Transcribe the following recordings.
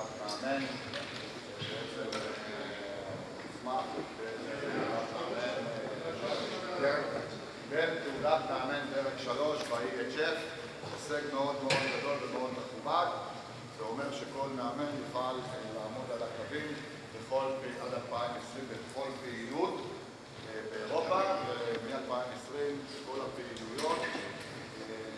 תעודת מאמן, בעצם מסמך בין תעודת מאמן דרג 3 ב-EHF, הישג מאוד מאוד גדול ומאוד מכובד. זה אומר שכל מאמן יוכל לעמוד על הקווים עד 2020 בכל פעילות באירופה, ומ-2020 כל הפעילויות,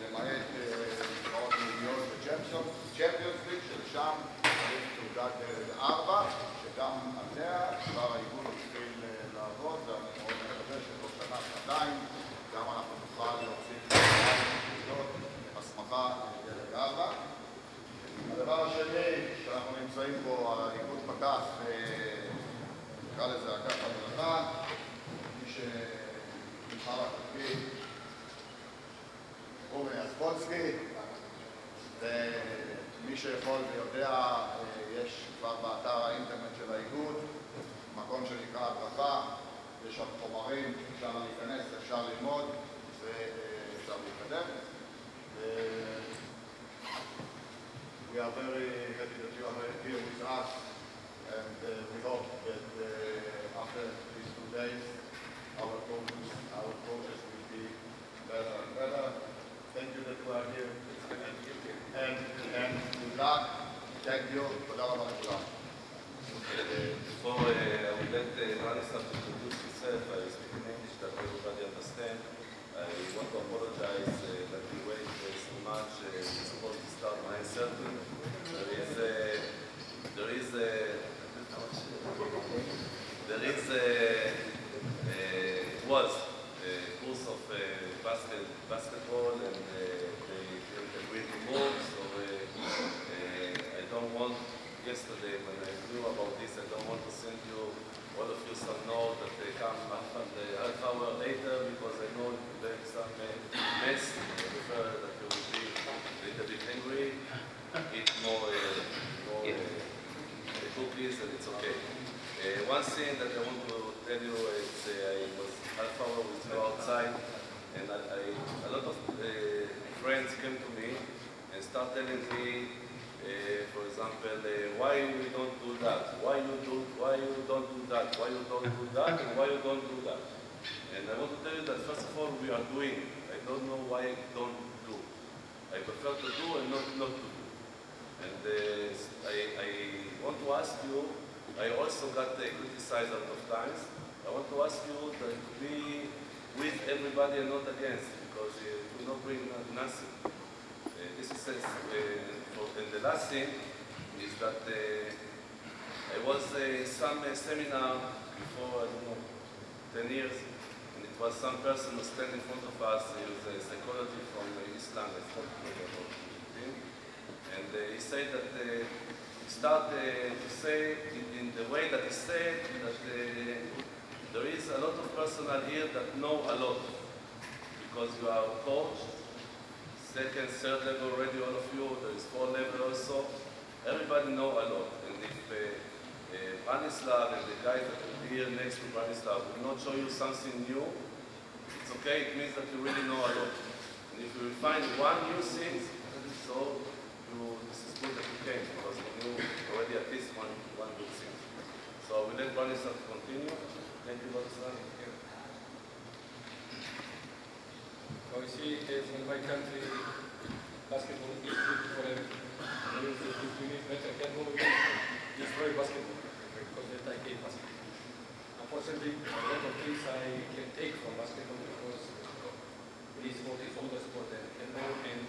למעט נבחרות לאומיות וצ'מפיונס ליג, שלשם יש תעודת דרג 4, שגם עליה כבר האיגוד התחיל לעבוד, ואני מאוד מקווה שבתוך שנה, שנתיים, גם אנחנו נוכל להוציא פעילויות הסמכה לדרג 4. הדבר השני, שאנחנו נמצאים פה, האיגוד פתח, נקרא לזה אגף המלאכה, מי שנבחר התפקיד, רובי אספולסקי, ומי שיכול ויודע, יש כבר באתר האינטרנט של האיגוד, מקום שנקרא הדרכה, יש שם חומרים, אפשר להיכנס, אפשר ללמוד, ואפשר להתקדם. We are very happy that you are here with us, and we hope that after these 2 days, our progress will be better and better. Thank you that you are here, and good luck. Thank you. תודה רבה לכולם. Before I will let Branislav to introduce himself, I will speak in English that everybody understand. I want to apologize that we wait so much. We're supposed to start 9:30. Was a course of basketball, and they agreed to move. So I don't want. Yesterday, when I knew about this, I don't want to send you, all of you, some note that they come half hour later, because I know there's some mess. I prefer that you will be a little bit angry, eat more cookies, and it's okay. One thing that I want to tell you is I was half hour with you outside, and a lot of friends came to me and start telling me, for example, why we don't do that, why you don't do that, why you don't do that, and why you don't do that. And I want to tell you that first of all we are doing. I don't know why I don't do. I prefer to do and not to do. And I want to ask you, I also got criticized a lot of times. I want to ask you to be with everybody and not against, because you will not bring nothing. This is and the last thing is that I was in some seminar before, I don't know, 10 years, and it was some person who stand in front of us. He was a psychology from Islam, I thought about him, and he said that he started to say in the way that he said that there is a lot of personnel here that know a lot, because you are coached. Second, third level already, all of you, there is 4 level also. Everybody know a lot. And if Branislav and the guys that will be here next to Branislav will not show you something new, it's okay, it means that you really know a lot. And if you will find one new thing, so this is good that you came, because you knew already at least one good thing. So I will let Branislav continue. Thank you, Branislav. So you see, in my country, basketball is good for everything. If you need better handball, you can destroy basketball, because they take basketball. Unfortunately, a lot of things I can take from basketball, because this sport is older sport than handball, and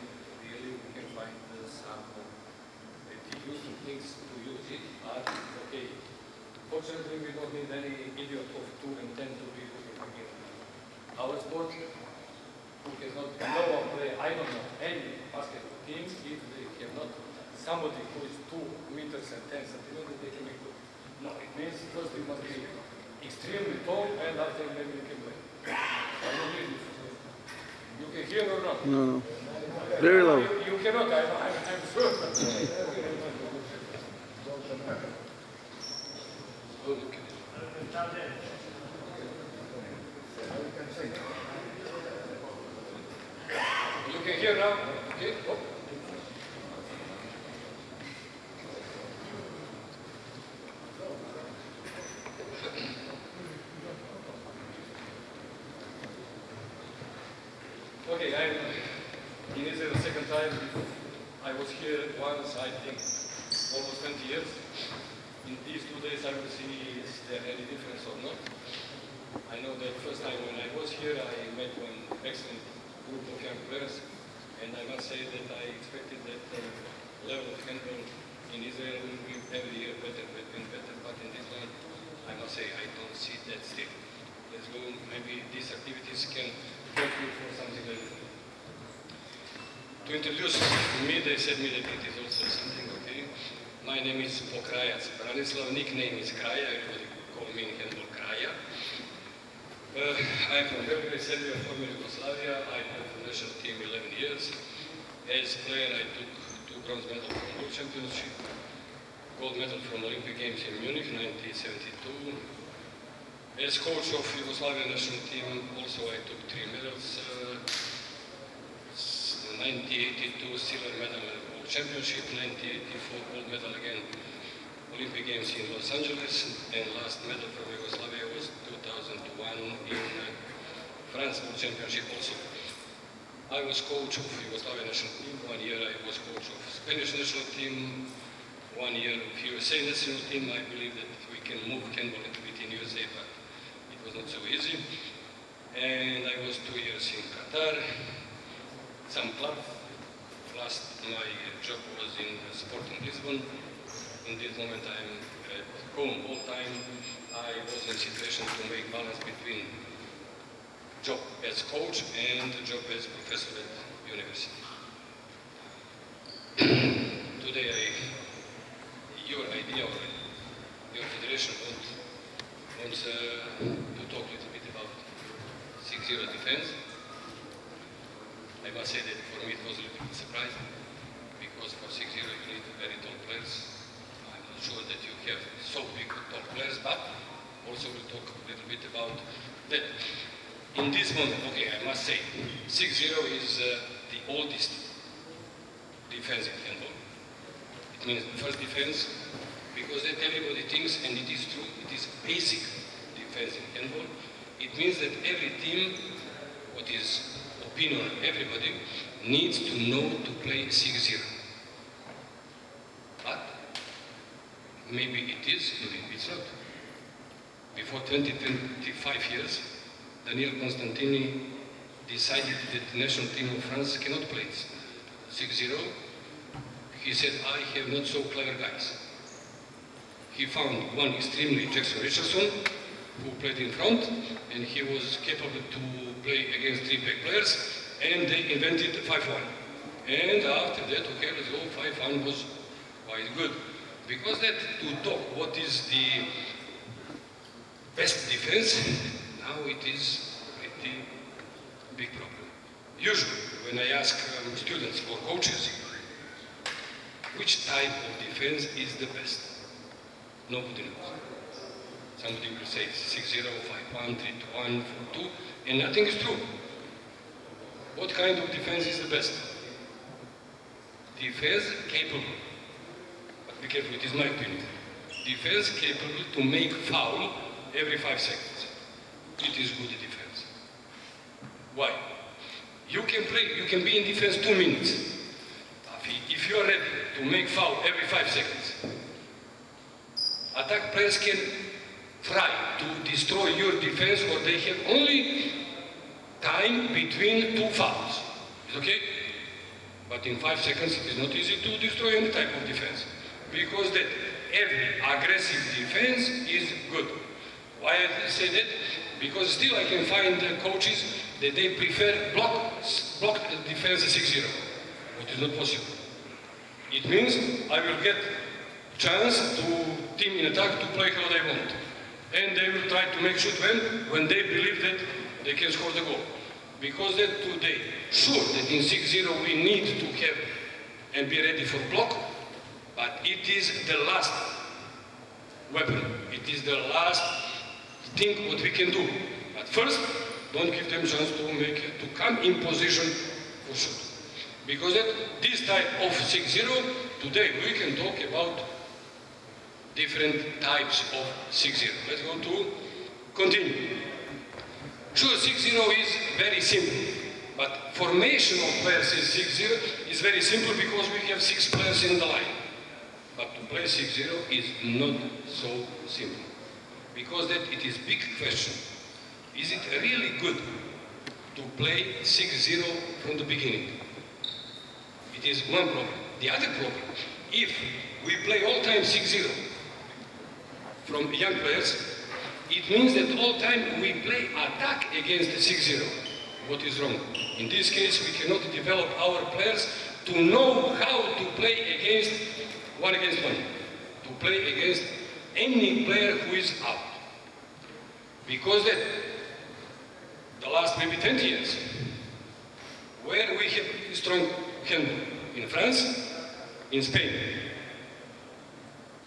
really we can find some useful things to use it, but okay. Fortunately, we don't need any idiot of 2 and 10 to be good in the game. Our sport, who cannot play, I don't know, any basketball team, if they cannot, somebody who is 2 meters and 10 centimeters, they can be good. No, it means first they must be extremely tall, and after maybe you can play. I don't need it. You can hear or not? No. Very low. You cannot, I'm sure. You can hear now? Okay. Oh. second time. I was here once, I think, almost 20 years. In these 2 days, I will see is there any difference or not. I know that first time when I was here, I met one excellent group of young players, and I must say that I expected that level of handball in Israel will be every year better and better, but in this one, I must say I don't see that still. Let's go, maybe these activities can help you for something like that. To introduce me, they said me that it is also something, okay? My name is Pokrajac Branislav, nickname is Kraja, everybody call me in handball Kraja. I am from Belgrade, Serbia, former Yugoslavia. I played for national team 11 years. As player, I took 2 bronze medals from World Championship, gold medal from Olympic Games in Munich, 1972. As coach of Yugoslavian national team, also I took 3 medals. 1982 silver medal at World Championship, 1984 gold medal again, Olympic Games in Los Angeles, and last medal from Yugoslavia was 2001 in France World Championship also. I was coach of Yugoslavian national team, 1 year I was coach of Spanish national team, 1 year of USA national team. I believe that we can move handball a little bit in USA, but it was not so easy. And I was 2 years in Qatar. Some clubs. Last, my job was in Sporting Lisbon. In this moment, I'm at home all time. I was in a situation to make balance between job as coach and job as professor at university. Today, your idea or your federation wants to talk a little bit about 6-0 defense. I must say that for me it was a little bit surprising, because for 6-0 you need very tall players. I'm not sure that you have so big tall players, but also we'll talk a little bit about that. In this moment, okay, I must say, 6-0 is the oldest defense in handball. It means the first defense, because that everybody thinks, and it is true, it is basic defense in handball. It means that every team, what is opinion of everybody, needs to know to play 6-0. But maybe it is, maybe it's not. Before 20-25 years, Daniel Constantini decided that the national team of France cannot play 6-0. He said, I have not so clever guys. He found one extremely, Jackson Richardson, who played in front, and he was capable to play against 3-back players, and they invented 5-1. And after that, okay, let's go, 5-1 was quite good. Because that, to talk what is the best defense, now it is a pretty big problem. Usually, when I ask students or coaches, which type of defense is the best? Nobody knows. Somebody will say 6-0, 5-1, 3-1, 4-2, and nothing is true. What kind of defense is the best? Defense capable, but be careful, it is my opinion. Defense capable to make foul every 5 seconds. It is good defense. Why? You can be in defense 2 minutes. If you are ready to make foul every 5 seconds, attack players can try to destroy your defense, or they have only time between 2 fouls. It's okay? But in 5 seconds it is not easy to destroy any type of defense, because that every aggressive defense is good. Why I say that? Because still I can find coaches that they prefer block defense 6-0, which is not possible. It means I will get chance to team in attack to play how they want. And they will try to make shoot when they believe that they can score the goal. Because that today, sure that in 6-0 we need to have and be ready for block, but it is the last weapon. It is the last thing what we can do. But first, don't give them chance to come in position for shoot. Because that this type of 6-0, today we can talk about different types of 6-0. Let's go to continue. Sure, 6-0 is very simple, but formation of players is 6-0 is very simple because we have 6 players in the line. But to play 6-0 is not so simple. Because that it is big question. Is it really good to play 6-0 from the beginning? It is one problem. The other problem, if we play all time 6-0 from young players, it means that all time we play attack against the 6-0. What is wrong? In this case, we cannot develop our players to know how to play against 1-against-1, to play against any player who is out. Because that, the last maybe 20 years, where we have strong handball, in France, in Spain,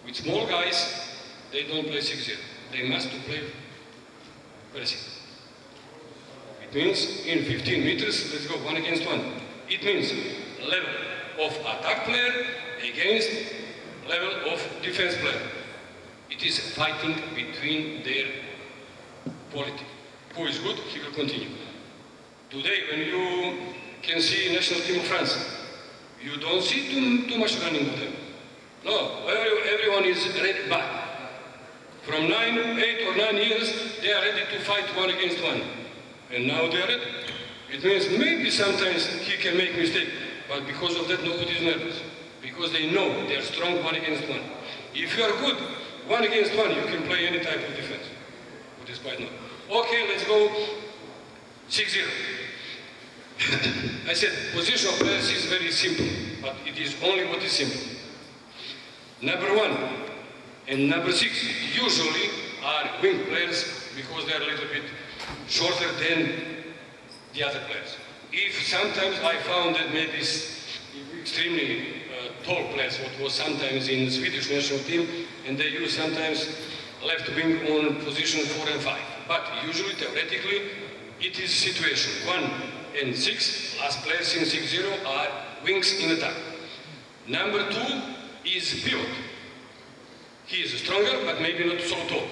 with small guys, they don't play 6-0. They must to play pressing. It means in 15 meters, let's go 1-against-1. It means level of attack player against level of defense player. It is fighting between their quality. Who is good, he will continue. Today, when you can see national team of France, you don't see too much running with them. No, everyone is ready back. From 8 or 9 years, they are ready to fight 1-against-1. And now they are ready. It means maybe sometimes he can make mistake, but because of that nobody is nervous. Because they know they are strong 1-against-1. If you are good 1-against-1, you can play any type of defense. What is quite not. Okay, let's go 6-0. I said position of players is very simple, but it is only what is simple. Number 1 and number 6 usually are wing players because they are a little bit shorter than the other players. If sometimes I found that maybe extremely tall players, what was sometimes in the Swedish national team, and they use sometimes left wing on position 4 and 5. But usually, theoretically, it is situation 1 and 6, as players in 6-0 are wings in attack. Number 2 is pivot. He is stronger, but maybe not so tall.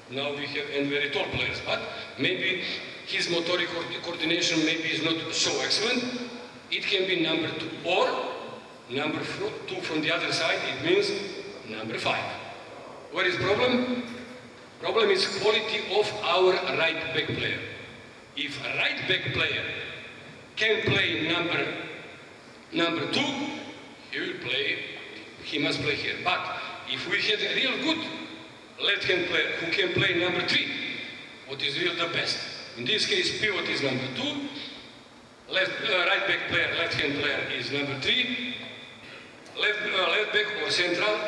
Now we have and very tall players, but maybe his motoric coordination maybe is not so excellent. It can be number 2 or number 2 from the other side. It means number 5. What is problem? Problem is quality of our right back player. If a right back player can play number 2, he must play here. But if we had a real good left-hand player who can play number 3, what is real the best? In this case, pivot is number 2, right back player, left-hand player is number 3, left back or central,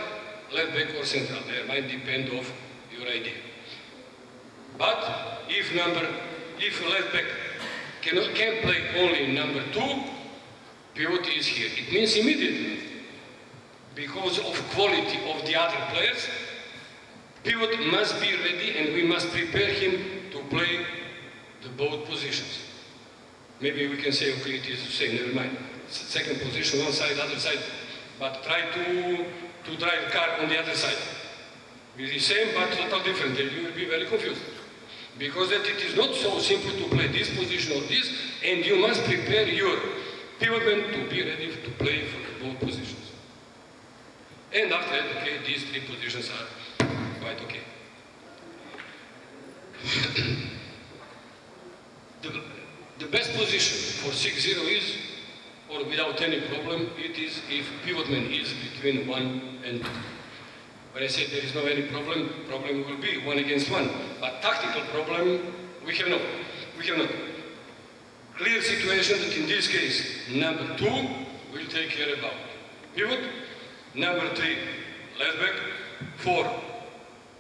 left back or central. There might depend of your idea. But if left back can play only number 2, pivot is here. It means immediately, because of quality of the other players, pivot must be ready and we must prepare him to play the both positions. Maybe we can say, okay, it is the same, never mind. Second position, one side, other side, but try to drive car on the other side. It is the same but totally different, and you will be very confused. Because that it is not so simple to play this position or this, and you must prepare your pivotman to be ready to play for both positions. And after that, okay, these 3 positions are quite okay. The best position for 6-0 is, or without any problem, it is if pivotman is between 1 and 2. When I say there is no any problem will be 1-against-1. But tactical problem, we have not. Clear situation that in this case, number 2 will take care about pivot, number 3, left back, 4,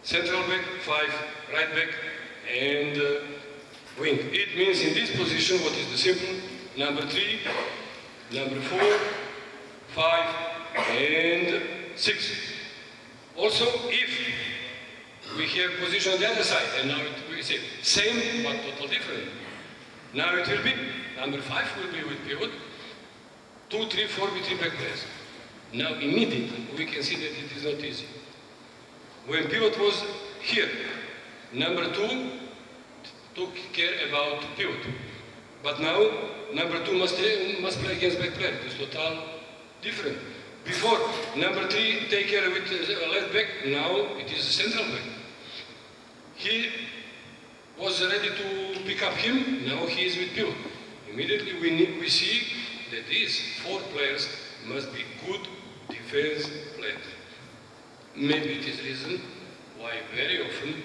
central back, 5, right back, and wing. It means in this position, what is the simple? Number 3, number 4, 5, and 6. Also, if we have position on the other side, and now we say same but total different. Now it will be, number 5 will be with pivot, 2, 3, 4 with 3 back players. Now immediately we can see that it is not easy. When pivot was here, number 2 took care about pivot. But now, number 2 must play against back player. It's total different. Before, number 3 take care with left back. Now it is central back. He was ready to pick up him. Now he is with pivot. Immediately we see that these 4 players must be good defense players. Maybe it is reason why very often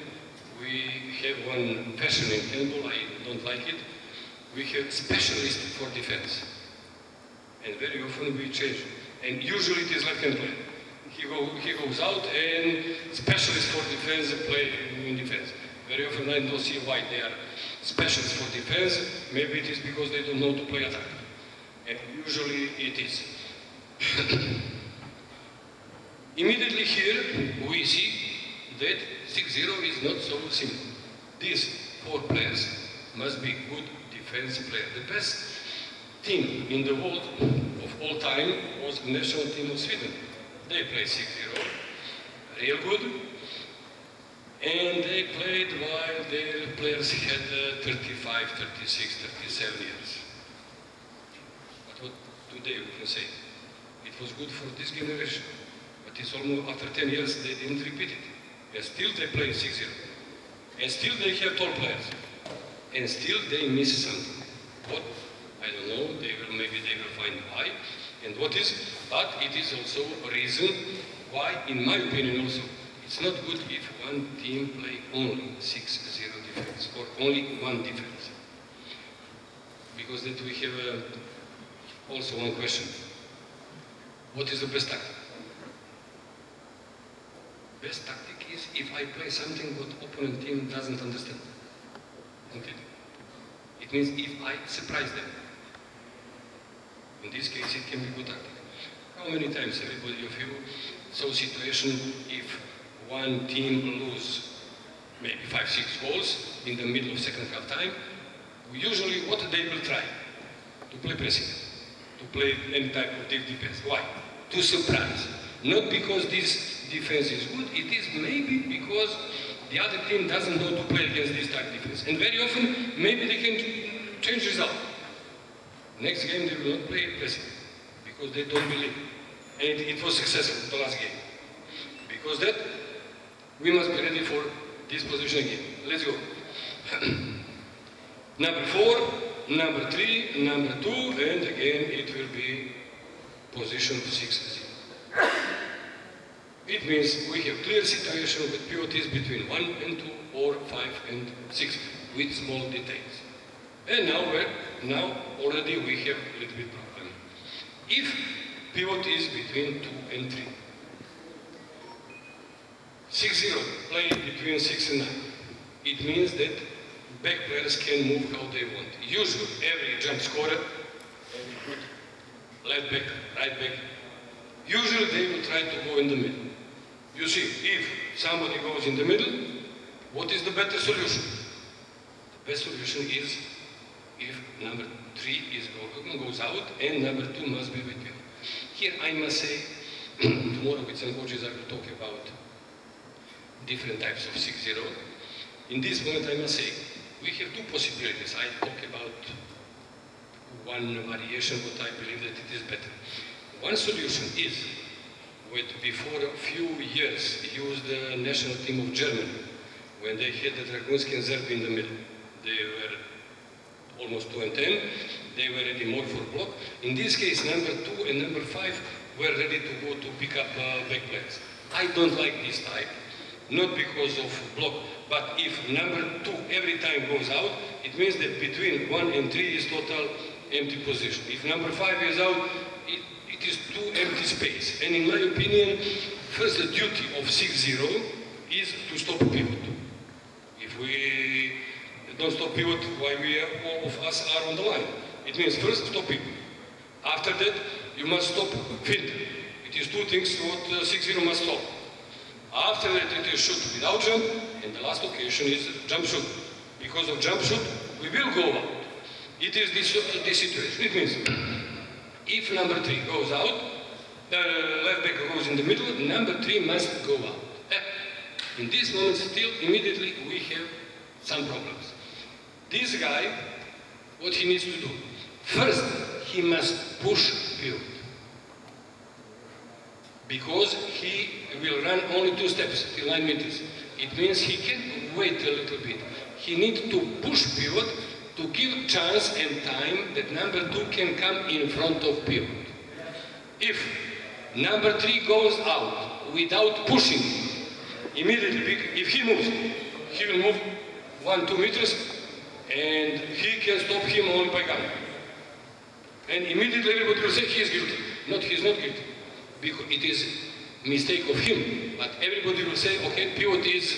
we have one fashion in handball. I don't like it. We have specialists for defense, and very often we change. And usually it is left-hand player. He goes out and specialists for defense play in defense. Very often I don't see why they are specialists for defense. Maybe it is because they don't know to play attack. And usually it is. Immediately here we see that 6-0 is not so simple. These 4 players must be good defense players. The best team in the world of all time was the national team of Sweden. They played 6-0, real good, and they played while their players had 35, 36, 37 years. But what today we can say? It was good for this generation, but it's almost after 10 years they didn't repeat it. And still they play 6-0. And still they have tall players. And still they miss something. What? I don't know. Maybe they will find why. And what is? But it is also a reason why, in my opinion also, it's not good if one team play only 6-0 defense or only one defense. Because then we have also one question. What is the best tactic? Best tactic is if I play something what opponent team doesn't understand. Okay. It means if I surprise them. In this case, it can be good tactic. How many times everybody of you saw situation if one team lose maybe 5-6 goals in the middle of second half time? Usually what they will try? To play pressing, to play any type of deep defense. Why? To surprise. Not because this defense is good, it is maybe because the other team doesn't know to play against this type of defense. And very often, maybe they can change result. Next game they will not play pressing because they don't believe. And it was successful, the last game. Because that, we must be ready for this position again. Let's go. Number 4, number 3, number 2, and again it will be position 6-0. It means we have clear situation with pivots between 1 and 2 or 5 and 6 with small details. And now already we have a little bit problem. If pivot is between 2 and 3, 6-0 play between 6 and 9, it means that back players can move how they want. Usually every jump scorer, every good left back, right back, usually they will try to go in the middle. You see, if somebody goes in the middle, what is the better solution? The best solution is if number 3 goes out and number 2 must be with you. Here I must say, tomorrow with some coaches I will talk about different types of 6-0. In this moment I must say, we have 2 possibilities. I talk about one variation, but I believe that it is better. One solution is what before a few years used the national team of Germany when they had the Dragunsky and Zerbi in the middle. They were almost 2 and 10. They were ready more for block. In this case, number 2 and number 5 were ready to go to pick up back players. I don't like this type, not because of block, but if number 2 every time goes out, it means that between 1 and 3 is total empty position. If number 5 is out, it is too empty space. And in my opinion, first the duty of 6-0 is to stop pivot. If we don't stop pivot, why all of us are on the line? It means first stop pivot. After that, you must stop field. It is 2 things what 6-0 must stop. After that, it is shoot without jump, and the last occasion is jump shoot. Because of jump shoot, we will go out. It is this situation. It means if number 3 goes out, the left back goes in the middle, number 3 must go out. In this moment, still, immediately, we have some problems. This guy what he needs to do. First, he must push pivot. Because he will run only 2 steps till 9 meters. It means he can wait a little bit. He needs to push pivot to give chance and time that number 2 can come in front of pivot. If number 3 goes out without pushing, immediately, if he moves, he will move 1-2 meters and he can stop him only by gun. And immediately everybody will say he is guilty. Not, he is not guilty. Because it is mistake of him. But everybody will say, okay, pivot is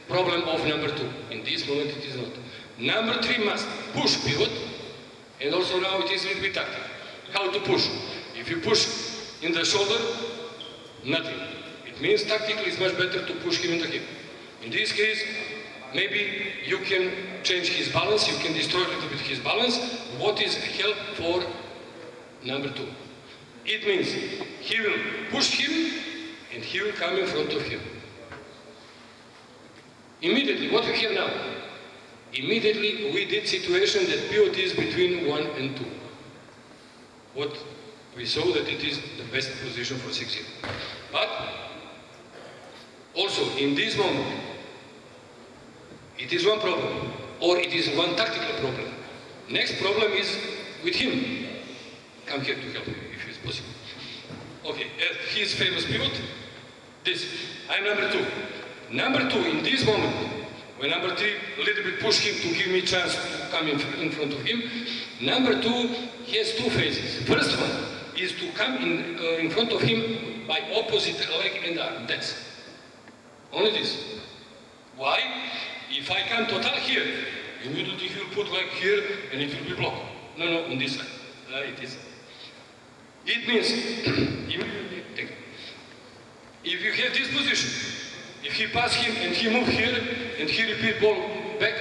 problem of number 2. In this moment it is not. Number 3 must push pivot. And also now it is a little bit tactical. How to push? If you push in the shoulder, nothing. It means tactically it's much better to push him in the hip. In this case, maybe you can change his balance, you can destroy a little bit his balance. What is help for number 2? It means he will push him and he will come in front of him. Immediately, what we have now? Immediately we did situation that pivot is between 1 and 2. What we saw that it is the best position for 6-0. But also in this moment, it is one problem, or it is one tactical problem. Next problem is with him. Come here to help me if it's possible. Okay, his famous pivot, this. I'm number 2. Number 2, in this moment, when number 3 a little bit push him to give me chance to come in front of him, number 2 has 2 phases. First one is to come in front of him by opposite leg and arm. That's only this. Why? If I come total here, immediately he will put leg here and it will be blocked. No, on this side. It is. It means, immediately, if you have this position, if he pass him and he move here and he repeat ball back,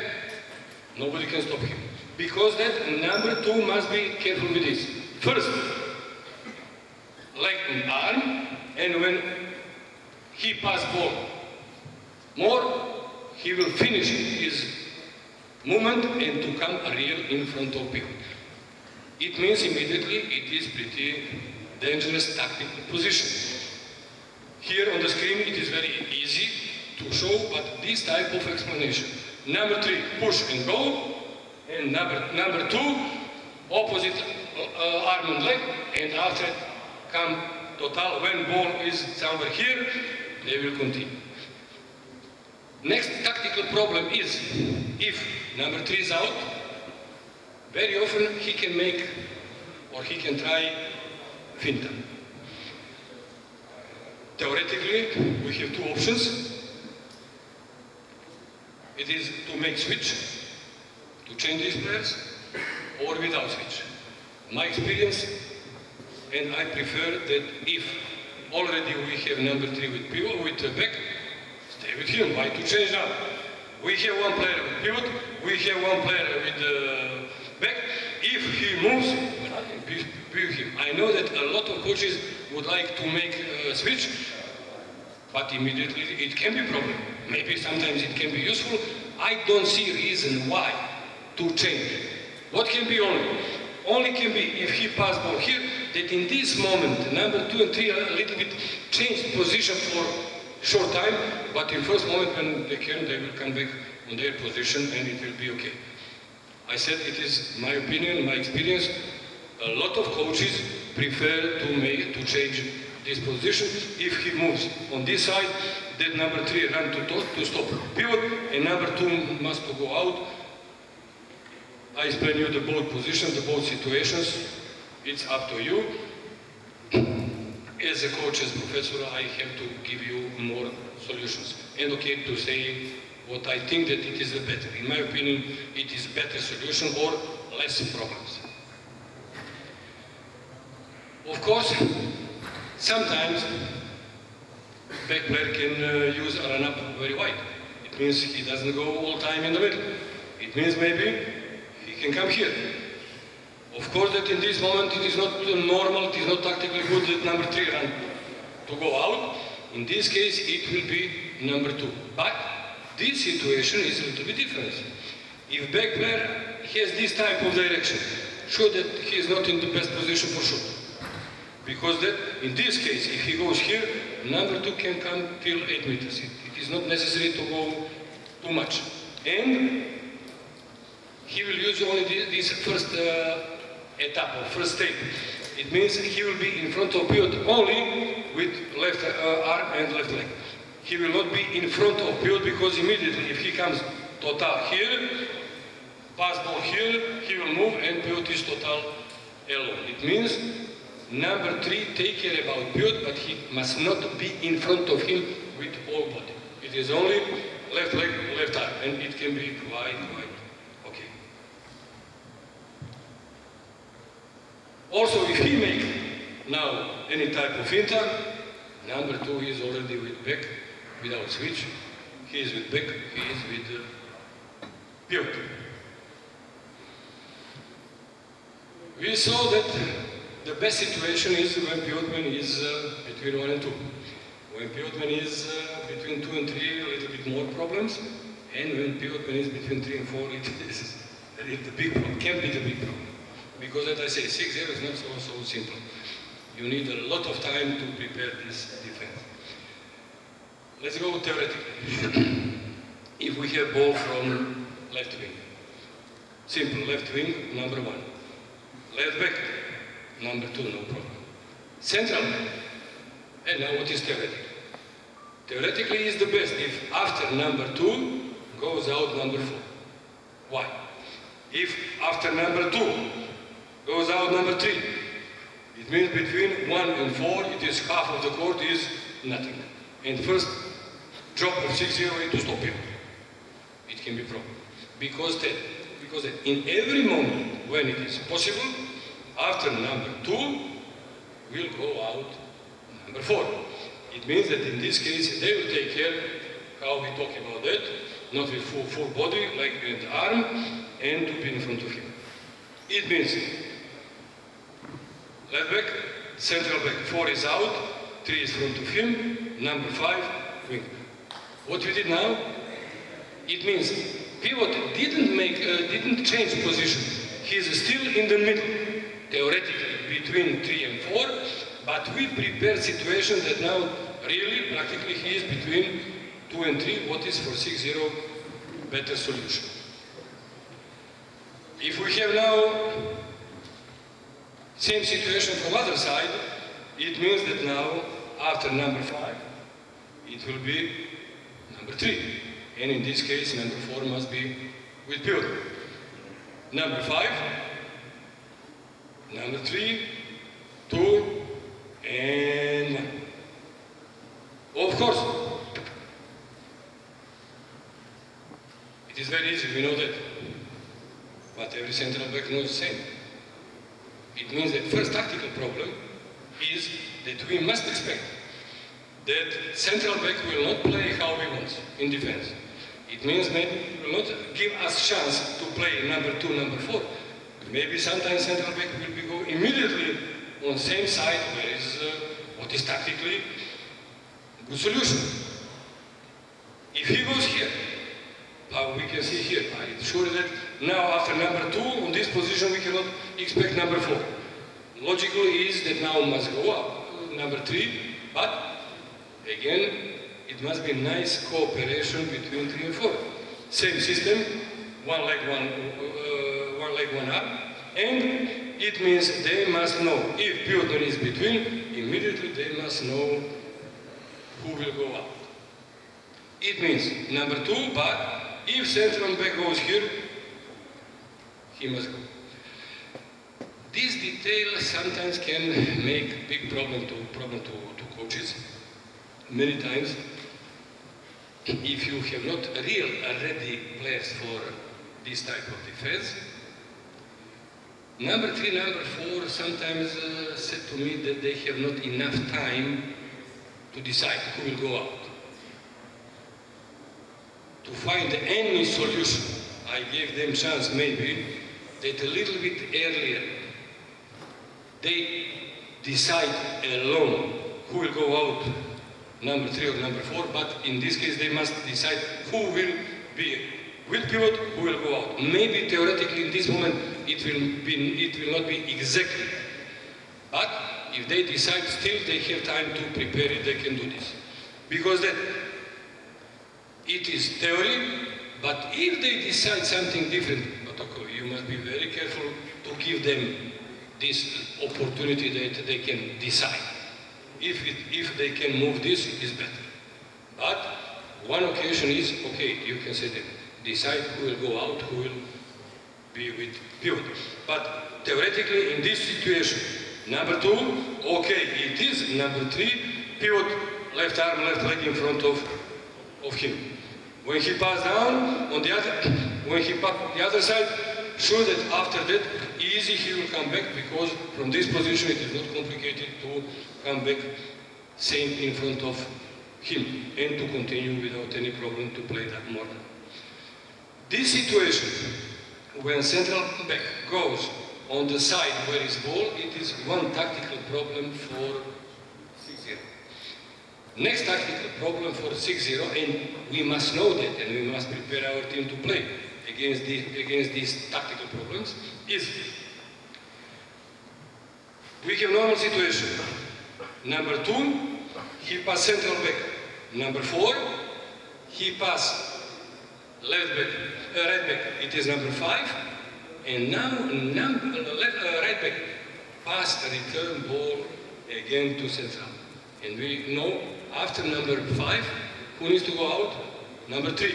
nobody can stop him. Because that number 2 must be careful with this. First, leg and arm, and when he pass ball more, he will finish his movement and to come real in front of pivot. It means immediately it is pretty dangerous tactical position. Here on the screen it is very easy to show, but this type of explanation. Number 3, push and go, and number 2, opposite arm and leg, and after come total. When ball is somewhere here, they will continue. Next tactical problem is, if number 3 is out, very often he can make, or he can try finta. Theoretically, we have 2 options. It is to make switch, to change these players, or without switch. My experience, and I prefer that if already we have number 3 with pivot, with back, stay with him. Why to change now? We have one player with pivot, we have one player with back. If he moves, be with him. I know that a lot of coaches would like to make a switch, but immediately it can be a problem. Maybe sometimes it can be useful. I don't see reason why to change. What can be only? Only can be if he pass ball here, that in this moment, number 2 and 3 are a little bit changed position for short time, but in first moment when they can, they will come back on their position and it will be okay. I said it is my opinion, my experience. A lot of coaches prefer to change this position. If he moves on this side, then number 3 run to stop pivot, and number 2 must to go out. I explain you the both positions, the both situations. It's up to you. As a coach, as professor, I have to give you more solutions. And okay to say what I think that it is the better. In my opinion, it is better solution or less problems. Of course, sometimes back player can use a run-up very wide. It means he doesn't go all time in the middle. It means maybe he can come here. Of course that in this moment it is not normal, it is not tactically good that number 3 run to go out. In this case it will be number 2. But this situation is a little bit different. If back player has this type of direction, show that he is not in the best position for shoot. Because that, in this case, if he goes here, number 2 can come till 8 meters. It is not necessary to go too much. And he will use only this first etap or first step. It means he will be in front of pivot only with left arm and left leg. He will not be in front of pivot because immediately if he comes total here, pass ball here, he will move and pivot is total alone. It means number 3 take care about pivot, but he must not be in front of him with all body. It is only left leg, left arm, and it can be quite okay. Also, if he make now any type of finta, number 2 is already with back, without switch. He is with back, he is with pivot. We saw that the best situation is when pivotman is between 1 and 2. When pivotman is between 2 and 3, a little bit more problems. And when pivotman is between 3 and 4, it is the big problem, can be the big problem. Because as I say, 6-0 is not so simple. You need a lot of time to prepare this defense. Let's go theoretically. If we have ball from left wing, simple, left wing, number 1. Left back, number 2, no problem. Central back, and now what is theoretical? Theoretically is the best if after number 2 goes out number 4. Why? If after number 2 goes out number 3, it means between 1 and 4, it is half of the court is nothing. And first drop of 6-0 is to stop it. It can be problem. Because in every moment when it is possible, after number 2 will go out number 4. It means that in this case they will take care how we talk about that, not with full body, like with the arm, and to be in front of him. It means left back, central back, 4 is out, 3 is in front of him, number 5, wing. What we did now, it means pivot didn't change position. He is still in the middle, theoretically between 3 and 4, but we prepare situation that now really practically he is between 2 and 3, what is for 6-0 better solution. If we have now same situation from other side, it means that now after number 5, it will be number 3. And in this case, number 4 must be with pivot. Number 5, number 3, 2, and 1. Of course, it is very easy, we know that. But every central back knows the same. It means that first tactical problem is that we must expect that central back will not play how he wants in defense. It means maybe he will not give us chance to play number 2, number 4. Maybe sometimes central back will be go immediately on the same side where is what is tactically good solution. If he goes here, we can see here, I'm sure that now after number 2 on this position we cannot expect number 4. Logical is that now must go up, number 3, but again it must be nice cooperation between 3 and 4. Same system, one leg, one arm, and it means they must know if pivotman is between, immediately they must know who will go up. It means number 2, but if central back goes here, he must go. This detail sometimes can make big problem to coaches. Many times, if you have not ready players for this type of defense, number 3, number 4 sometimes said to me that they have not enough time to decide who will go out. To find any solution, I gave them chance maybe that a little bit earlier they decide alone who will go out, number 3 or number 4, but in this case they must decide who will be will pivot, who will go out. Maybe theoretically in this moment it will not be exactly. But if they decide still they have time to prepare it, they can do this. Because that it is theory, but if they decide something different, you must be very careful to give them this opportunity that they can decide. If they can move this, it is better. But one occasion is, okay, you can say that, decide who will go out, who will be with pivot. But theoretically, in this situation, number 2, okay, it is number 3, pivot, left arm, left leg in front of him. When he passed down, on the other side, sure that after that, easy he will come back, because from this position it is not complicated to come back same in front of him and to continue without any problem to play that more. This situation, when central back goes on the side where is ball, it is one tactical problem for 6-0. Next tactical problem for 6-0, and we must know that, and we must prepare our team to play against these tactical problems, is we have normal situation. Number 2, he pass central back. Number 4, he pass left back, right back. It is number 5, and now right back pass the return ball again to central. And we know after number 5, who needs to go out? Number 3.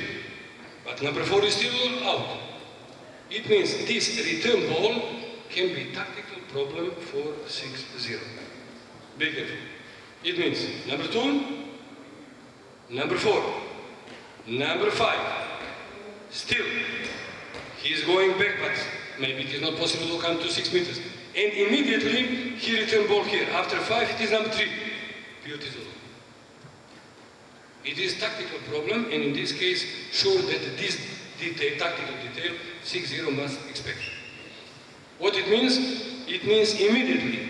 But number 4 is still out. It means this return ball can be tactical problem for 6-0. Be careful. It means number 2, number 4, number 5. Still, he is going back, but maybe it is not possible to come to 6 meters. And immediately he return ball here. After 5, it is number 3. Beautiful. It is tactical problem, and in this case, sure that this detail, tactical detail, 6-0 must expect. What it means? It means immediately.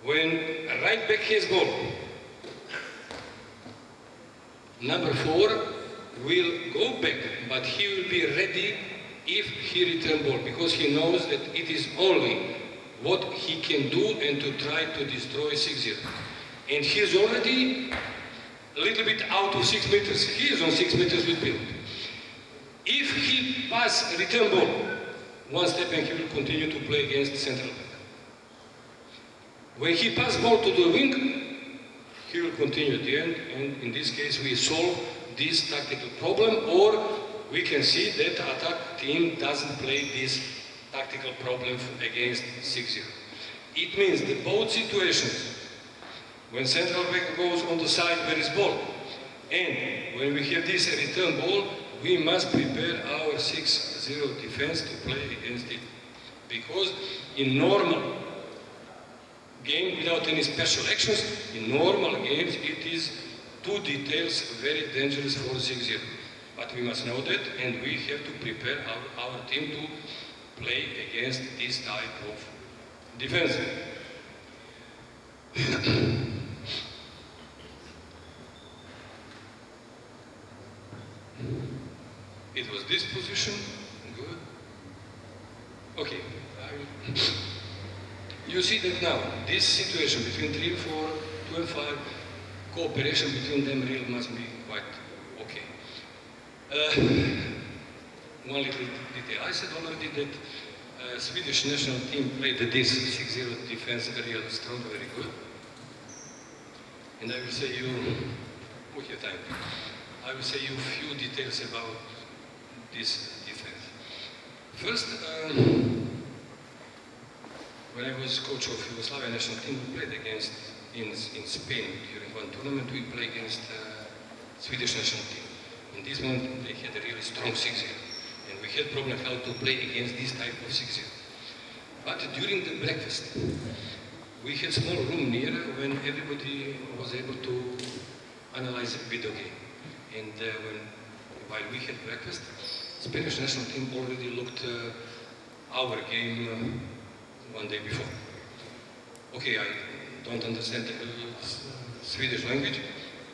When a right back has ball, number 4 will go back, but he will be ready if he return ball, because he knows that it is only what he can do and to try to destroy 6-0. And he is already a little bit out of 6 meters. He is on 6 meters with pivot. If he pass return ball, one step and he will continue to play against central back. When he pass ball to the wing, he will continue at the end, and in this case we solve this tactical problem, or we can see that attack team doesn't play this tactical problem against 6-0. It means that both situations, when central back goes on the side where is ball, and when we have this return ball, we must prepare our 6-0 defense to play against it. Because in normal game, without any special actions, in normal games, it is 2 details very dangerous for 6-0. But we must know that, and we have to prepare our team to play against this type of defense. It was this position. Good. Okay. You see that now, this situation between 3 and 4, 2 and 5, cooperation between them really must be quite okay. One little detail. I said already that Swedish national team played this 6-0 defense real strong, very good. And I will say you, we have time, I will say you a few details about this defense. First, when I was coach of Yugoslavia national team, we played against, in Spain, during one tournament, we played against Swedish national team. In this moment, they had a really strong 6-0. And we had problem how to play against this type of 6-0. But during the breakfast, we had small room near when everybody was able to analyze a video game. And while we had breakfast, Spanish national team already looked our game one day before. Okay, I don't understand the Swedish language,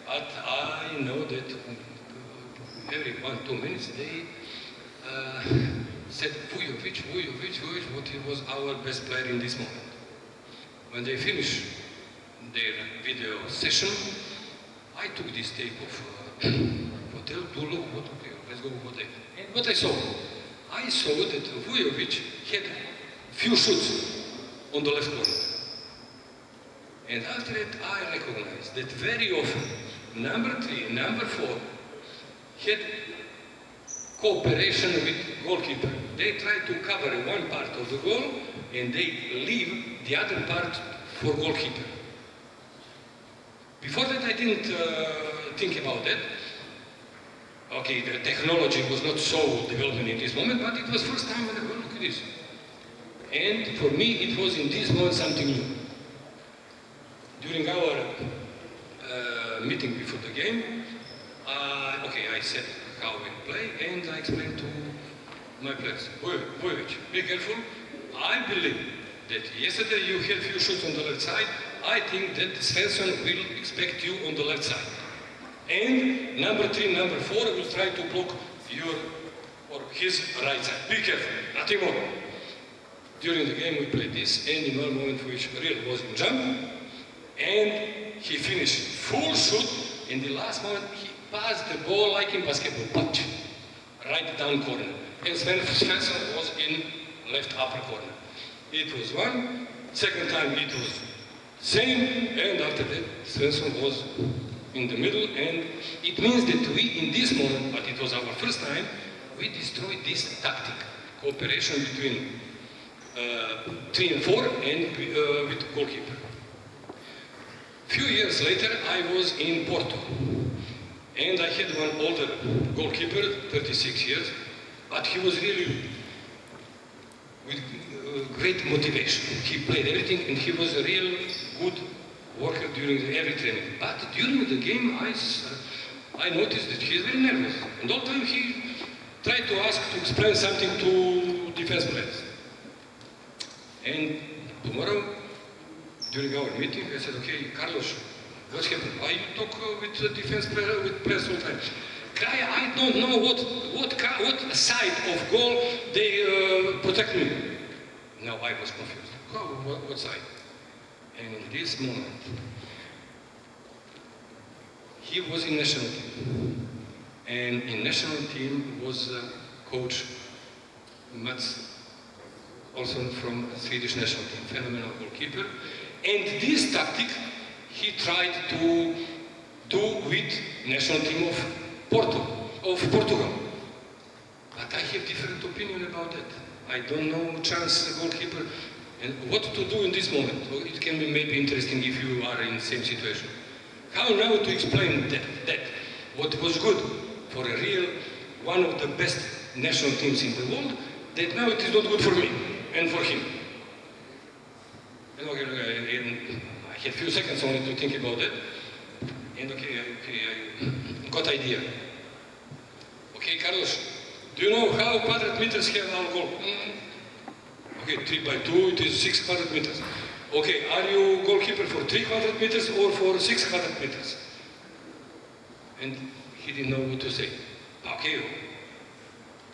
but I know that every 1-2 minutes they said Vujovic, what he was our best player in this moment. When they finished their video session, I took this tape of hotel to look what, okay, let's go hotel. And what I saw that Vujovic had few shots on the left corner. And after that, I recognized that very often, number 3, number 4 had cooperation with goalkeeper. They try to cover one part of the goal and they leave the other part for goalkeeper. Before that, I didn't think about that. Okay, the technology was not so developing in this moment, but it was first time when I look at this. And for me, it was in this moment something new. During our meeting before the game, I said how we play, and I explained to my players, Vujovic, be careful. I believe that yesterday you had few shots on the left side. I think that Svensson will expect you on the left side. And number 3, number 4 will try to block your or his right side. Be careful, nothing more. During the game we played this, and in one moment which Real was in jump, and he finished full shoot. In the last moment he passed the ball like in basketball, punch, right down corner. And Svensson was in left upper corner. It was one, second time it was same, and after that Svensson was in the middle, and it means that we in this moment, but it was our first time, we destroyed this tactic, cooperation between 3 and 4 and with goalkeeper. Few years later I was in Porto, and I had one older goalkeeper, 36 years, but he was really with great motivation. He played everything and he was a real good worker during every training. But during the game I noticed that he is very nervous. And all the time he tried to ask to explain something to defense players. And tomorrow, during our meeting, I said, okay, Carlos, what's happened? Why you talk with the defense player, with players all the time? I don't know what side of goal they protect me. Now I was confused. What side? And in this moment, he was in national team. And in national team was coach Mats, also from Swedish national team, phenomenal goalkeeper. And this tactic he tried to do with national team of Portugal. But I have different opinion about that. I don't know chance goalkeeper and what to do in this moment. It can be maybe interesting if you are in the same situation. How now to explain that what was good for a real one of the best national teams in the world, that now it is not good for me and for him. And I had few seconds only to think about that. And I got idea. Okay, Carlos, do you know how quadrat meters have our goal? Okay, 3 by 2, it is 6 quadrat meters. Okay, are you goalkeeper for 3 quadrat meters or for 6 quadrat meters? And he didn't know what to say. Okay,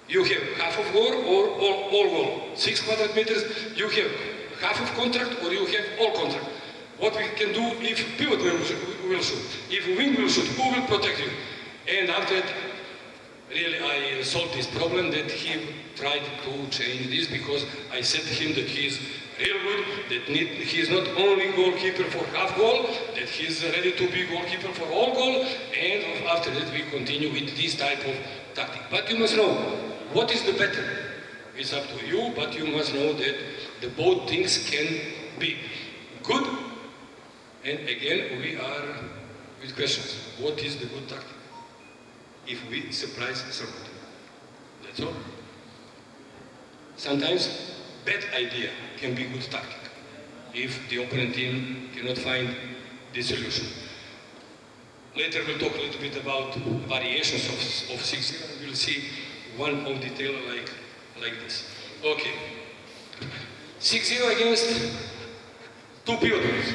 you have half of goal or all goal. 6 quadrat meters, you have half of contract or you have all contract. What we can do if pivot will shoot, if wing will shoot, who will protect you? And after that, really I solved this problem that he tried to change this because I said to him that he is real good, that he is not only goalkeeper for half goal, that he is ready to be goalkeeper for all goal, and after that we continue with this type of tactic. But you must know, what is the better? It's up to you, but you must know that the both things can be good. And again, we are with questions. What is the good tactic? If we surprise somebody. That's all. Sometimes bad idea can be good tactic if the opponent team cannot find the solution. Later we'll talk a little bit about variations of 6-0. We'll see one more detail like this. Okay. 6-0 against 2 pivoters.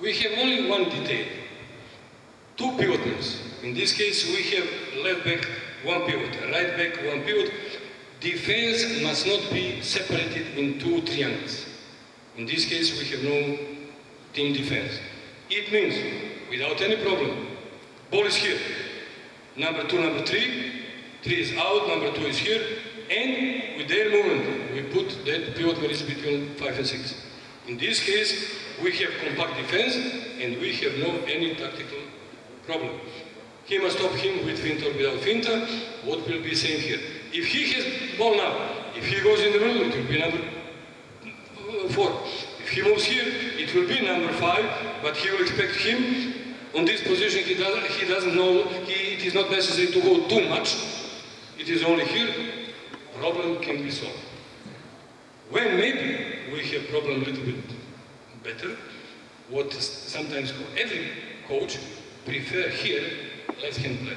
We have only one detail. 2 pivoters. In this case, we have left back 1 pivot, right back 1 pivot. Defense must not be separated in 2 triangles. In this case, we have no team defense. It means, without any problem, ball is here. Number 2, number 3. 3 is out, number 2 is here. And with their movement, we put that pivot man is between 5 and 6. In this case, we have compact defense and we have no any tactical problem. He must stop him with finta or without finta. What will be same here? If he has ball now, if he goes in the middle, it will be number 4. If he moves here, it will be number 5, but he will expect him on this position. He doesn't know, it is not necessary to go too much. It is only here, problem can be solved. When maybe we have problem a little bit better, what sometimes every coach prefer here left-hand play.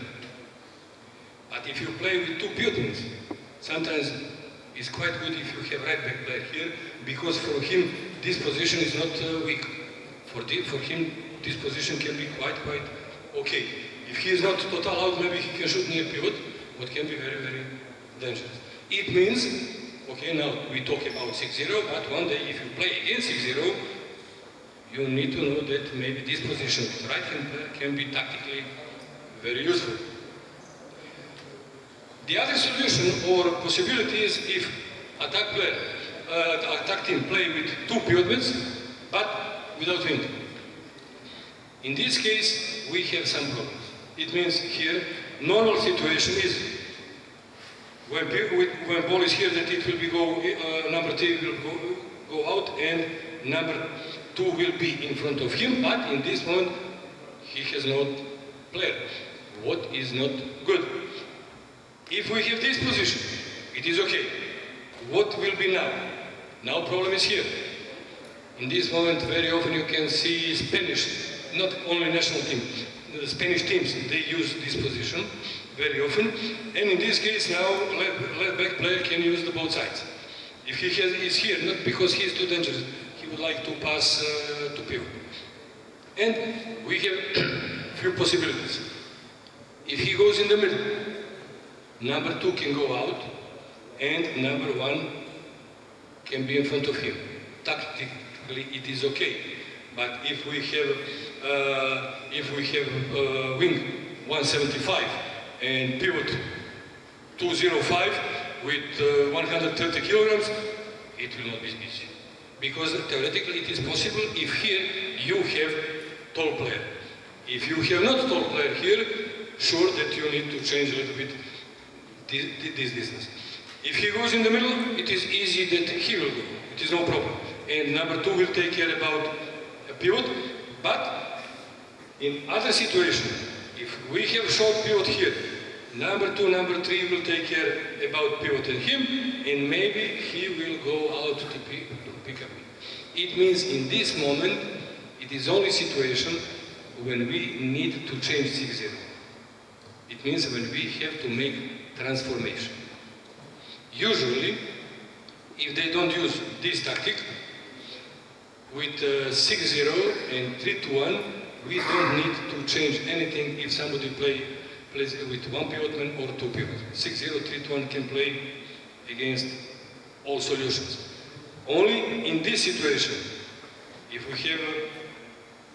But if you play with 2 pivoters, sometimes it's quite good if you have right-back player here, because for him this position is not weak. For him this position can be quite okay. If he is not total out, maybe he can shoot near pivot, what can be very, very dangerous. It means, okay, now we talk about 6-0, but one day if you play against 6-0, you need to know that maybe this position with right-hand player can be tactically very useful. The other solution or possibility is if attack team play with 2 pivotmans, but without wind. In this case, we have some problems. It means here, normal situation is when ball is here, that it will be number 3 will go out and number 2 will be in front of him, but in this moment, he has no player. What is not good? If we have this position, it is okay. What will be now? Now problem is here. In this moment, very often you can see Spanish, not only national team, the Spanish teams, they use this position very often. And in this case now, left back player can use the both sides. If he is here, not because he is too dangerous, he would like to pass to pivot. And we have few possibilities. If he goes in the middle, number 2 can go out and number 1 can be in front of him. Tactically it is okay. But if we have wing 175 and pivot 205 with 130 kilograms, it will not be easy. Because theoretically it is possible if here you have tall player. If you have not tall player here, sure that you need to change a little bit this distance. If he goes in the middle, it is easy that he will go. It is no problem. And number 2 will take care about a pivot. But in other situation, if we have short pivot here, number 2, number 3 will take care about pivot and him, and maybe he will go out to pick up. It means in this moment, it is only situation when we need to change 6-0. It means when we have to make transformation. Usually, if they don't use this tactic, with 6-0 and 3-1, we don't need to change anything if somebody plays with 1 pivotman or 2 pivots. 6-0, 3-1 can play against all solutions. Only in this situation, if we have a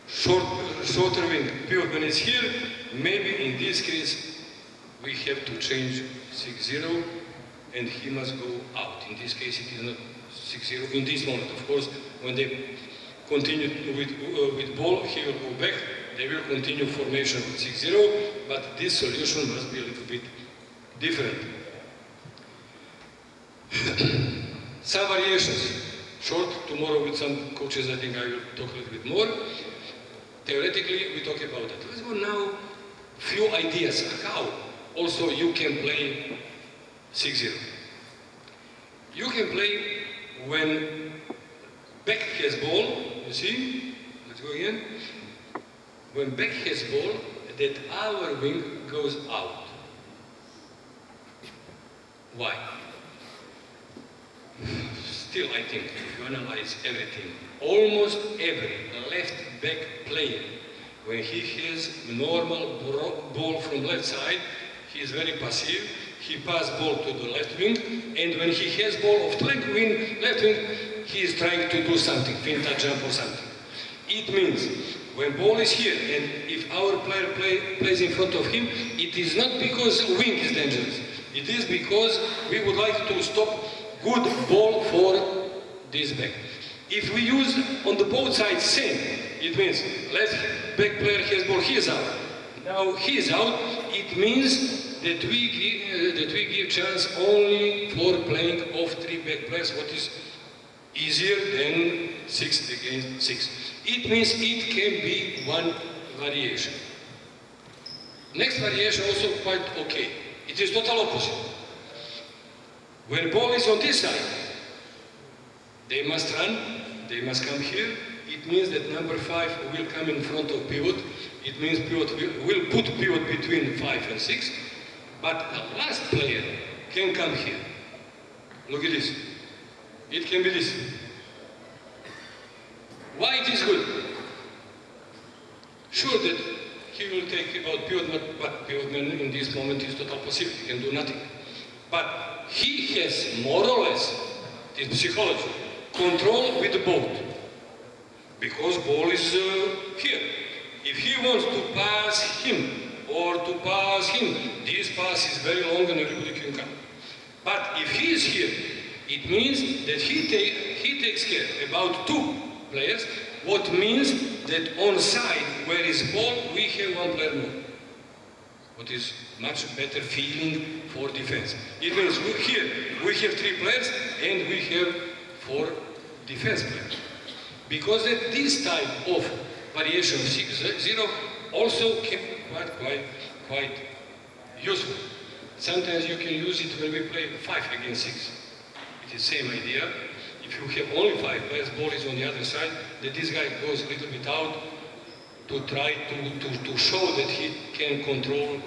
shorter wing, pivotman is here, maybe in this case we have to change 6-0 and he must go out. In this case it is not 6-0 in this moment. Of course, when they continue with ball, he will go back, they will continue formation with 6-0, but this solution must be a little bit different. Some variations. Short, tomorrow with some coaches I think I will talk a little bit more. Theoretically, we talk about that. Let's go now, few ideas how also you can play 6-0. You can play when back has ball, you see, let's go again. When back has ball, that our wing goes out. Why? still I think, if you analyze everything, almost every left back player, when he has normal ball from left side, he is very passive, he pass ball to the left wing, and when he has ball of left wing, he is trying to do something, finta jump or something. It means, when ball is here, and if our player plays in front of him, it is not because wing is dangerous. It is because we would like to stop good ball for this back. If we use on the both sides same, it means left back player has ball, he is out. Now he is out, it means that we give chance only for playing off three back players, what is easier than 6 against 6. It means it can be one variation. Next variation also quite okay. It is total opposite. When ball is on this side, they must run, they must come here. It means that number 5 will come in front of pivot. It means pivot will put pivot between 5 and 6. But the last player can come here. Look at this. It can be this. Why it is good? Sure that he will take about pivot, but pivot man in this moment is total passive, he can do nothing. But he has more or less, this psychology, control with the ball. Because ball is here. If he wants to pass him or to pass him, this pass is very long and everybody can come. But if he is here, it means that he takes care about 2 players, what means that on side where is ball, we have 1 player more. What is much better feeling for defense. It means here we have 3 players and we have 4 defense players. Because that this type of variation of 6-0 also can be quite useful. Sometimes you can use it when we play 5 against 6. It is the same idea. If you have only 5 players, ball is on the other side, that this guy goes a little bit out to try to show that he can control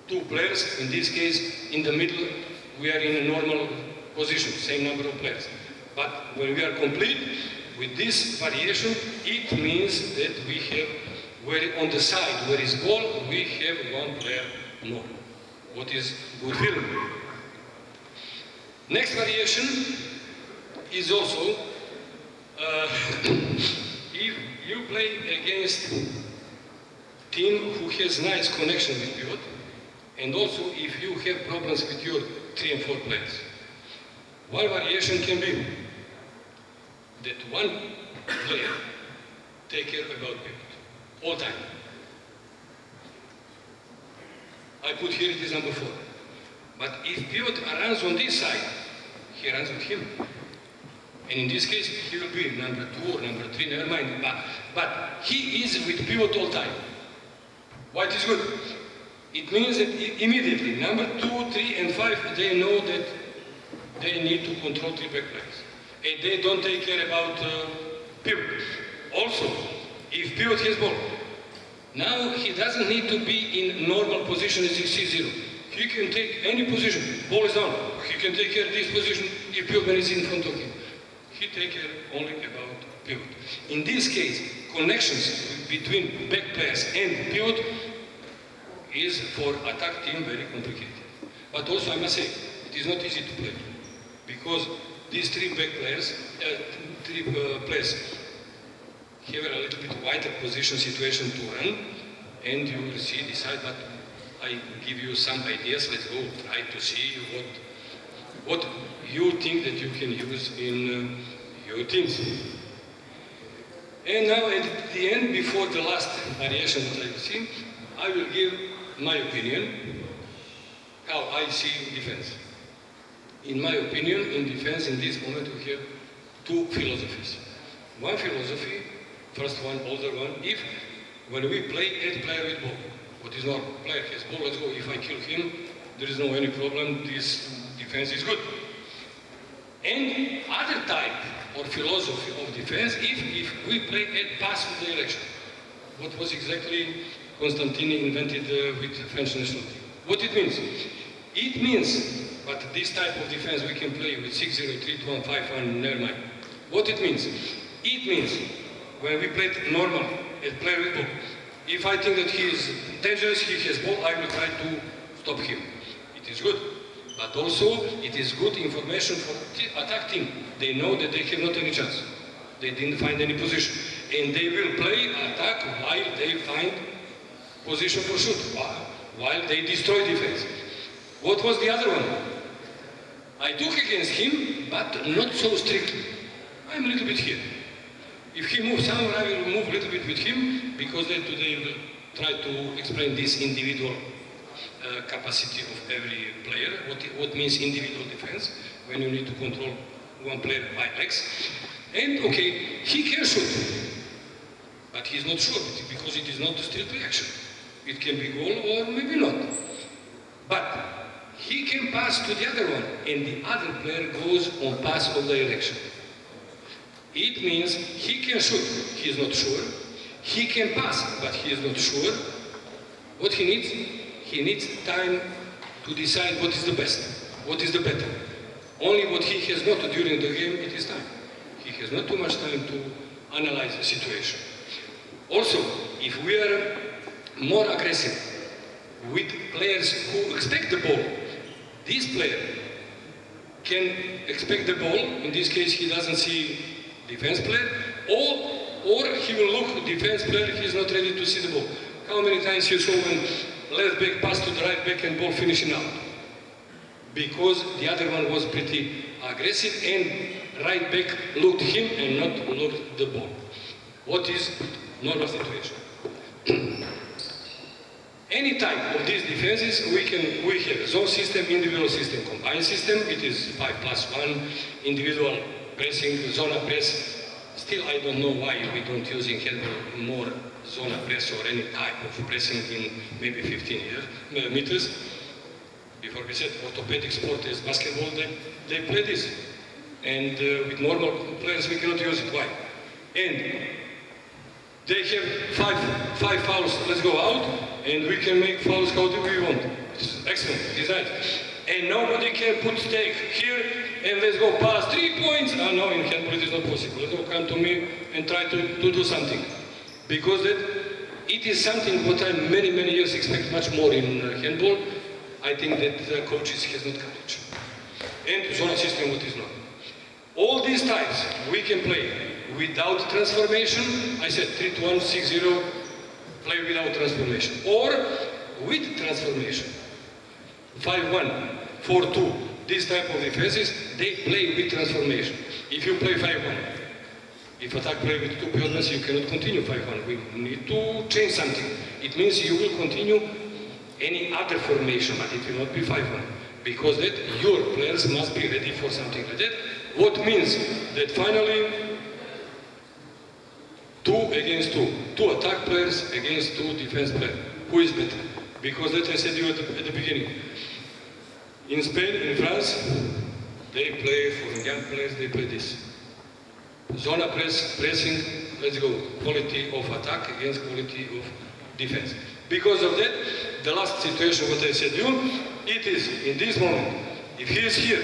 2 players. In this case, in the middle, we are in a normal position, same number of players. But when we are complete with this variation, it means that we have, on the side where is ball, we have 1 player more. What is good feeling. Next variation is also, if you play against team who has nice connection with pivot, and also if you have problems with your 3 and 4 players. One variation can be that 1 player take care about pivot, all time. I put here it is number 4. But if pivot runs on this side, he runs with him. And in this case, he will be number 2 or number 3, never mind. But he is with pivot all time. Why it is good? It means that immediately, number 2, 3, and 5, they know that they need to control 3 back players. And they don't take care about pivot. Also, if pivot has ball, now he doesn't need to be in normal position as C0. He can take any position. Ball is down. He can take care of this position if pivot is in front of him. He take care only about pivot. In this case, connections between back players and pivot is for attack team very complicated. But also I must say, it is not easy to play. Because these 3 back players, 3 players have a little bit wider position situation to run, and you will see this side, but I give you some ideas. Let's go try to see what you think that you can use in your teams. And now at the end, before the last variation that I see, I will give my opinion, how I see defense. In my opinion, in defense, in this moment, we have 2 philosophies. One philosophy, first one, older one, if when we play, add player with ball. What is normal? Player has ball, let's go. If I kill him, there is no any problem, this defense is good. And other type or philosophy of defense, if we play add pass with direction. What was exactly Constantine invented with the French national team. What it means? It means, but this type of defense we can play with 6-0, 3-1, 5-1, never mind. What it means? It means when we play normal and play with ball, if I think that he is dangerous, he has ball, I will try to stop him. It is good. But also, it is good information for the attack team. They know that they have not any chance. They didn't find any position. And they will play attack while they find position for shoot, while they destroy defense. What was the other one? I took against him, but not so strictly. I'm a little bit here. If he moves somewhere, I will move a little bit with him, because then today we will try to explain this individual capacity of every player, what means individual defense, when you need to control one player by legs. And okay, he can shoot, but he's not sure, because it is not a straight reaction. It can be goal or maybe not. But he can pass to the other one, and the other player goes on pass of direction. It means he can shoot, he is not sure. He can pass, but he is not sure. What he needs? He needs time to decide what is the best, what is the better. Only what he has not during the game, it is time. He has not too much time to analyze the situation. Also, if we are more aggressive with players who expect the ball, this player can expect the ball, in this case he doesn't see defense player, or he will look defense player, he is not ready to see the ball. How many times you saw when left back pass to the right back and ball finishing out? Because the other one was pretty aggressive and right back looked him and not looked the ball. What is normal situation? Any type of these defenses we have zone system, individual system, combined system. It is 5+1, individual pressing, zona press. Still, I don't know why we don't use in handball more zona press or any type of pressing in maybe 15 meters. Before we said orthopedic sport is basketball, they play this. And with normal players we cannot use it. Why? And they have five fouls, let's go out, and we can make fouls how do we want. It's excellent, it's right. And nobody can put stake here and let's go past 3 points. No, in handball it is not possible. Let's go come to me and try to do something. Because it is something what I many years expect much more in handball. I think that the coaches has not courage. And zone system what is not. All these types we can play without transformation. I said 3-1, 6-0, play without transformation. Or with transformation. 5-1, 4-2, this type of defenses, they play with transformation. If you play 5-1, if attack play with 2 players, you cannot continue 5-1. We need to change something. It means you will continue any other formation, but it will not be 5-1. Because that your players must be ready for something like that. What means that finally 2 against 2. 2 attack players against 2 defense players. Who is better? Because that I said to you at the beginning. In Spain, in France, they play for young players, they play this. Zona pressing, let's go. Quality of attack against quality of defense. Because of that, the last situation, what I said to you, it is in this moment, if he is here,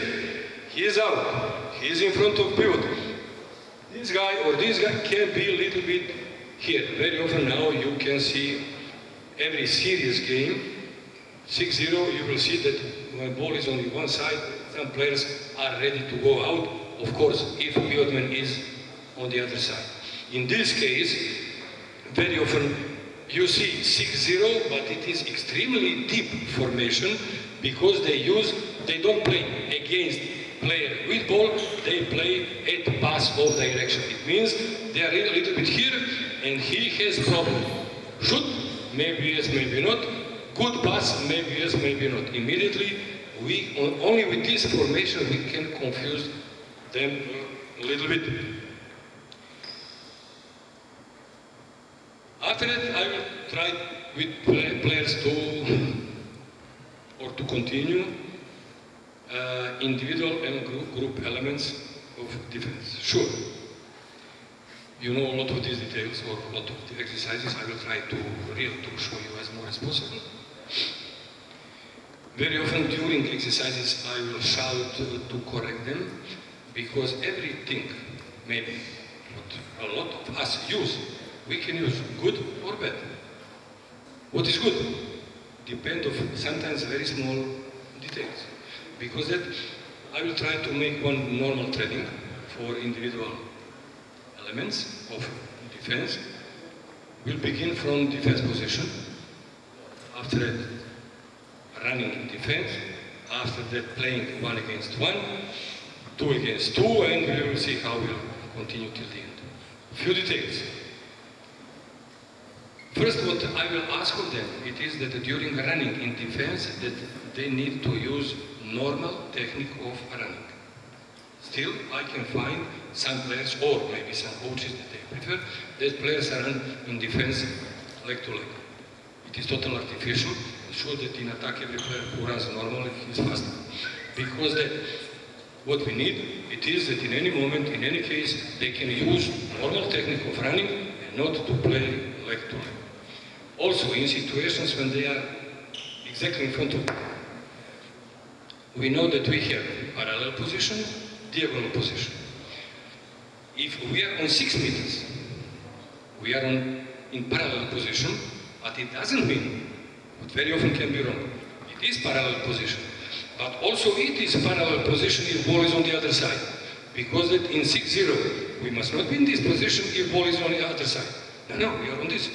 he is out, he is in front of pivot, this guy or this guy can be a little bit here. Very often now you can see every serious game, 6-0, you will see that when ball is on one side, some players are ready to go out, of course, if pivotman is on the other side. In this case, very often you see 6-0, but it is extremely deep formation because they don't play against player with ball, they play at pass of direction. It means they are a little bit here and he has problem. Shoot, maybe yes, maybe not. Good pass, maybe yes, maybe not. Immediately, only with this formation we can confuse them a little bit. After that, I will try with players to continue individual and group elements of defense. Sure, you know a lot of these details or a lot of the exercises. I will try to show you as more as possible. Very often during exercises I will shout to correct them, because everything, maybe what a lot of us use, we can use good or bad. What is good? Depend of sometimes very small details. Because that I will try to make one normal training for individual elements of defense. We'll begin from defense position. After that, running in defense. After that, playing 1 against 1, 2 against 2, and we will see how we'll continue till the end. Few details. First, what I will ask of them, it is that during running in defense, that they need to use normal technique of running. Still, I can find some players, or maybe some coaches that they prefer, that players run in defense leg to leg. It is totally artificial. It's sure that in attack every player who runs normally is faster. Because that what we need, it is that in any moment, in any case, they can use normal technique of running and not to play leg to leg. Also, in situations when they are exactly in front of you, we know that we have parallel position, diagonal position. If we are on 6 meters, we are in parallel position, but it doesn't mean, what very often can be wrong, it is parallel position. But also it is parallel position if ball is on the other side. Because that in 6-0, we must not be in this position if ball is on the other side. No, we are on this.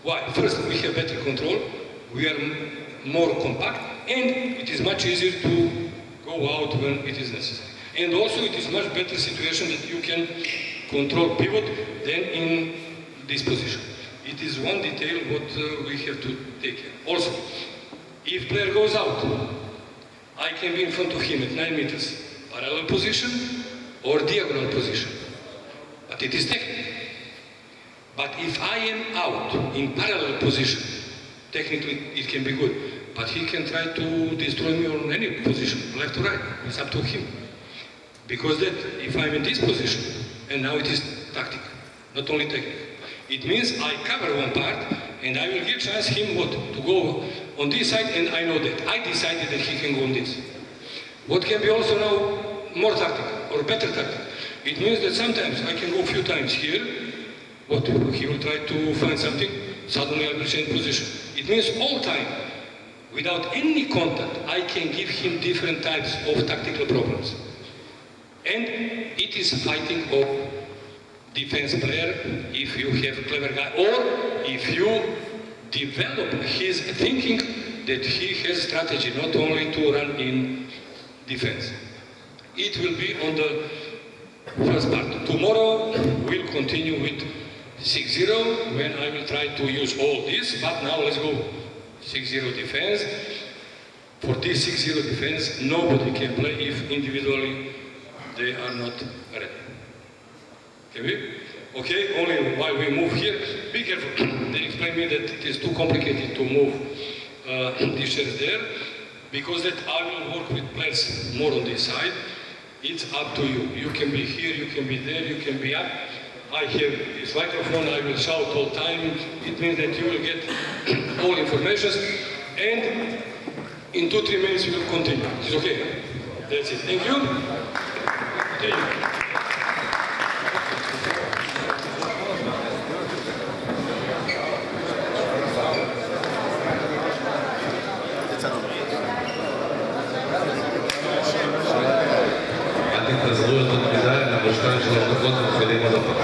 Why? First, we have better control, we are more compact, and it is much easier to go out when it is necessary. And also it is much better situation that you can control pivot than in this position. It is one detail what we have to take care. Also, if player goes out, I can be in front of him at 9 meters, parallel position or diagonal position. But it is technical. But if I am out in parallel position, technically it can be good. But he can try to destroy me on any position, left or right. It's up to him. Because that, if I'm in this position, and now it is tactic, not only technical. It means I cover one part, and I will give chance him what? To go on this side, and I know that. I decided that he can go on this. What can be also now more tactical, or better tactical? It means that sometimes I can go a few times here, what? He will try to find something, suddenly I will change position. It means all time, without any contact, I can give him different types of tactical problems. And it is fighting of defense player if you have a clever guy, or if you develop his thinking that he has strategy, not only to run in defense. It will be on the first part. Tomorrow we'll continue with 6-0, when I will try to use all this, but now let's go 6-0 defense. For this 6-0 defense, nobody can play if individually they are not ready. Can we? Okay, only while we move here, be careful. They explain me that it is too complicated to move these chairs there, because that I will work with players more on this side. It's up to you. You can be here, you can be there, you can be up. I have this microphone, I will shout all the time. It means that you will get all information, and in 2-3 minutes we will continue. It's okay? That's it. Thank you. Thank you. אל תתפזרו יותר מדי, אנחנו 2-3 דקות מתחילים עוד הפעם.